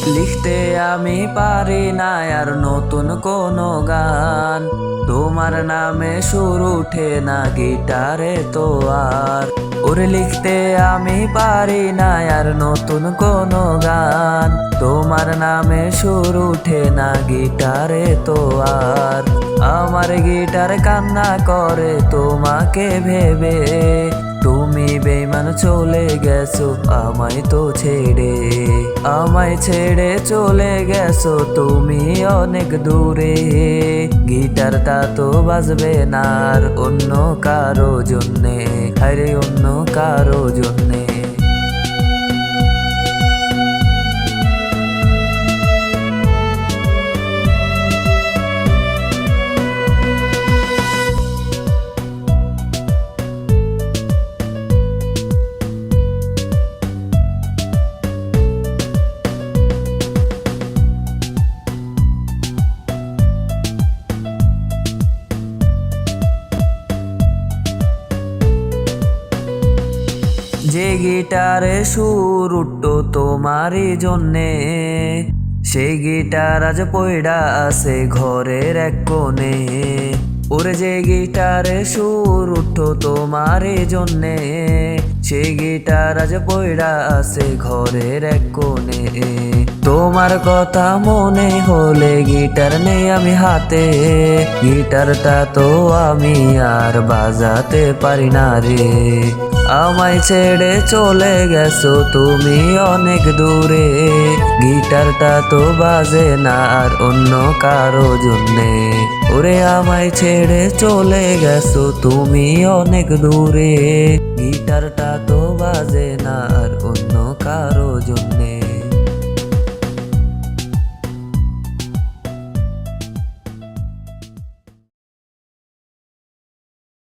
লিখতে আমি পারি না আর নতুন কোনো গান, তোমার নামে সুর উঠে না গিটারে তো আর। ওরে লিখতে আমি পারি না আর নতুন কোনো গান, তোমার নামে সুর উঠে না গিটারে তো আর। আমার গিটার কান্না করে তোমাকে ভেবে, তুমি বেঈমান চলে গেছো আমায় তো ছেড়ে। আমায় ছেড়ে চলে গেছো তুমি অনেক দূরে, গিটারটা তো বাজবে না আর অন্য কারো জন্যে, আরে অন্য কারো জন্যে। যে গিটারে সুর উঠতো তোমারই জন্যে, সেই গিটার আজ পয়ডা আছে ঘরের এক কোণে। ওরে যে গিটারে সুর উঠতো তোমারই জন্যে, সেই গিটার আজ পয়ডা আছে ঘরের এক কোণে। তোমার কথা মনে হলে গিটার নেই আমি হাতে, গিটারটা তো আমি আর বাজাতে পারি না রে। আমায় ছেড়ে চলে গেছো তুমি অনেক দূরে, গিটারটা তো বাজে না আর অন্য কারো জন্যে। ওরে আমায় ছেড়ে চলে গেছো তুমি অনেক দূরে, গিটারটা তো বাজে না আর অন্য কারো জন্য।